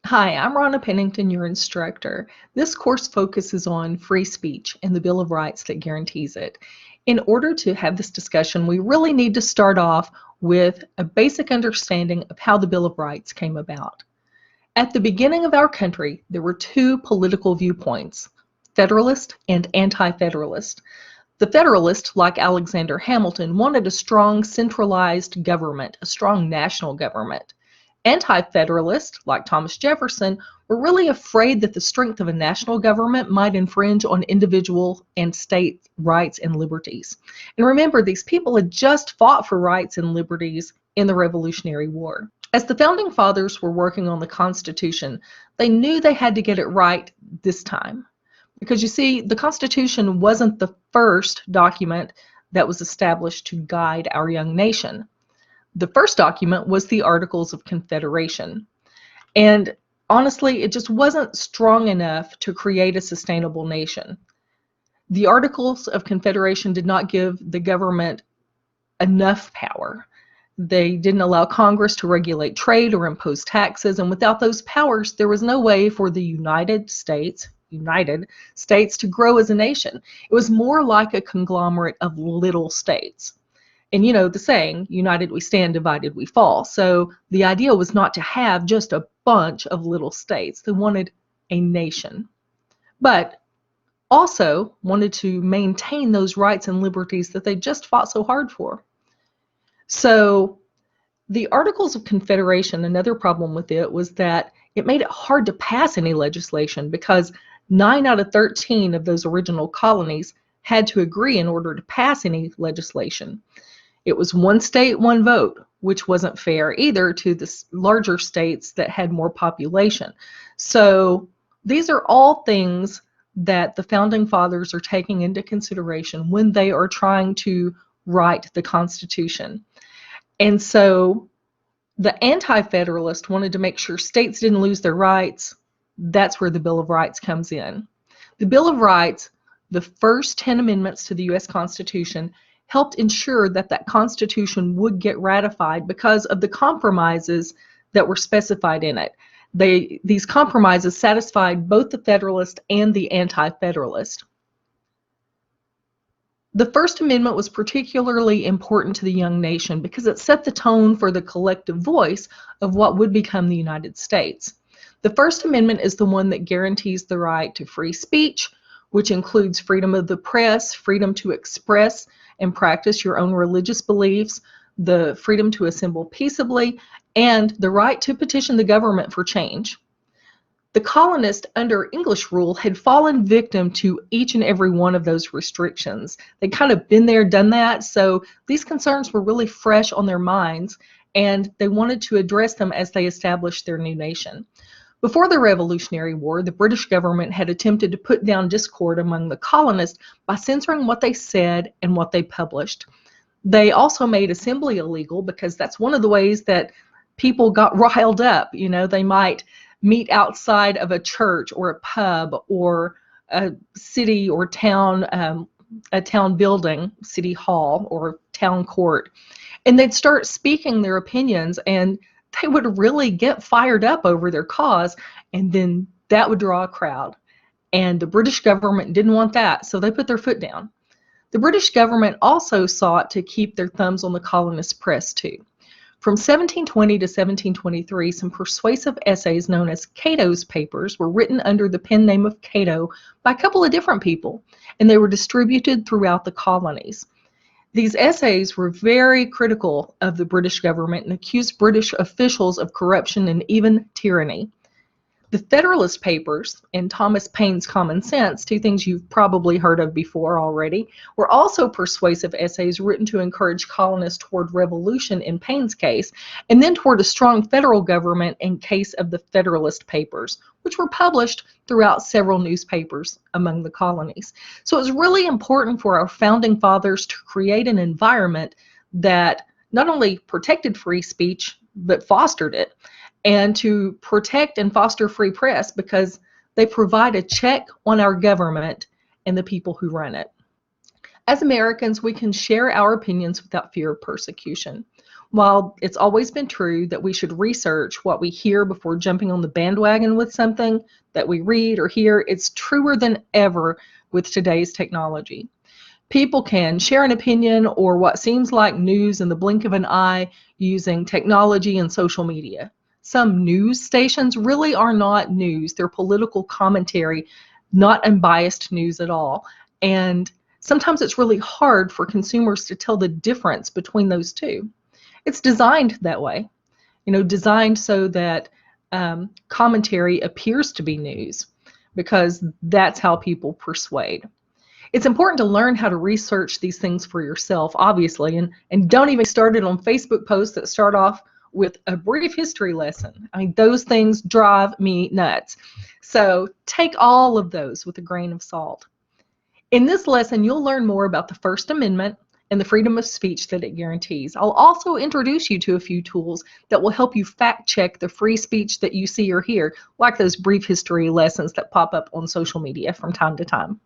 Hi, I'm Rhonda Pennington, your instructor. This course focuses on free speech and the Bill of Rights that guarantees it. In order to have this discussion, we really need to start off with a basic understanding of how the Bill of Rights came about. At the beginning of our country, there were two political viewpoints, Federalist and Anti-Federalist. The Federalist, like Alexander Hamilton, wanted a strong centralized government, a strong national government. Anti-Federalists, like Thomas Jefferson, were really afraid that the strength of a national government might infringe on individual and state rights and liberties. And remember, these people had just fought for rights and liberties in the Revolutionary War. As the Founding Fathers were working on the Constitution, they knew they had to get it right this time. Because you see, the Constitution wasn't the first document that was established to guide our young nation. The first document was the Articles of Confederation. And honestly, it just wasn't strong enough to create a sustainable nation. The Articles of Confederation did not give the government enough power. They didn't allow Congress to regulate trade or impose taxes, and without those powers, there was no way for the United States to grow as a nation. It was more like a conglomerate of little states. And you know the saying, united we stand, divided we fall. So the idea was not to have just a bunch of little states. They wanted a nation, but also wanted to maintain those rights and liberties that they just fought so hard for. So the Articles of Confederation, another problem with it was that it made it hard to pass any legislation because 9 out of 13 of those original colonies had to agree in order to pass any legislation. It was one state, one vote, which wasn't fair either to the larger states that had more population. So these are all things that the Founding Fathers are taking into consideration when they are trying to write the Constitution. And so the Anti-Federalist wanted to make sure states didn't lose their rights. That's where the Bill of Rights comes in. The Bill of Rights, the first 10 amendments to the U.S. Constitution, helped ensure that that Constitution would get ratified because of the compromises that were specified in it. These compromises satisfied both the Federalist and the Anti-Federalist. The First Amendment was particularly important to the young nation because it set the tone for the collective voice of what would become the United States. The First Amendment is the one that guarantees the right to free speech, which includes freedom of the press, freedom to express and practice your own religious beliefs, the freedom to assemble peaceably, and the right to petition the government for change. The colonists under English rule had fallen victim to each and every one of those restrictions. They'd kind of been there, done that, so these concerns were really fresh on their minds, and they wanted to address them as they established their new nation. Before the Revolutionary War, the British government had attempted to put down discord among the colonists by censoring what they said and what they published. They also made assembly illegal because that's one of the ways that people got riled up. You know, they might meet outside of a church or a pub or a city or town, a town building, city hall or town court, and they'd start speaking their opinions, and they would really get fired up over their cause, and then that would draw a crowd. And the British government didn't want that, so they put their foot down. The British government also sought to keep their thumbs on the colonist press too. From 1720 to 1723, some persuasive essays known as Cato's Papers were written under the pen name of Cato by a couple of different people, and they were distributed throughout the colonies. These essays were very critical of the British government and accused British officials of corruption and even tyranny. The Federalist Papers and Thomas Paine's Common Sense, two things you've probably heard of before already, were also persuasive essays written to encourage colonists toward revolution in Paine's case, and then toward a strong federal government in case of the Federalist Papers, which were published throughout several newspapers among the colonies. So it was really important for our founding fathers to create an environment that not only protected free speech, but fostered it, and to protect and foster free press because they provide a check on our government and the people who run it. As Americans, we can share our opinions without fear of persecution. While it's always been true that we should research what we hear before jumping on the bandwagon with something that we read or hear, it's truer than ever with today's technology. People can share an opinion or what seems like news in the blink of an eye using technology and social media. Some news stations really are not news. They're political commentary, not unbiased news at all. And sometimes it's really hard for consumers to tell the difference between those two. It's designed that way, designed so that commentary appears to be news, because that's how people persuade. It's important to learn how to research these things for yourself, obviously, and don't even start it on Facebook posts that start off with a brief history lesson. I mean, those things drive me nuts. So take all of those with a grain of salt. In this lesson, you'll learn more about the First Amendment and the freedom of speech that it guarantees. I'll also introduce you to a few tools that will help you fact check the free speech that you see or hear, like those brief history lessons that pop up on social media from time to time.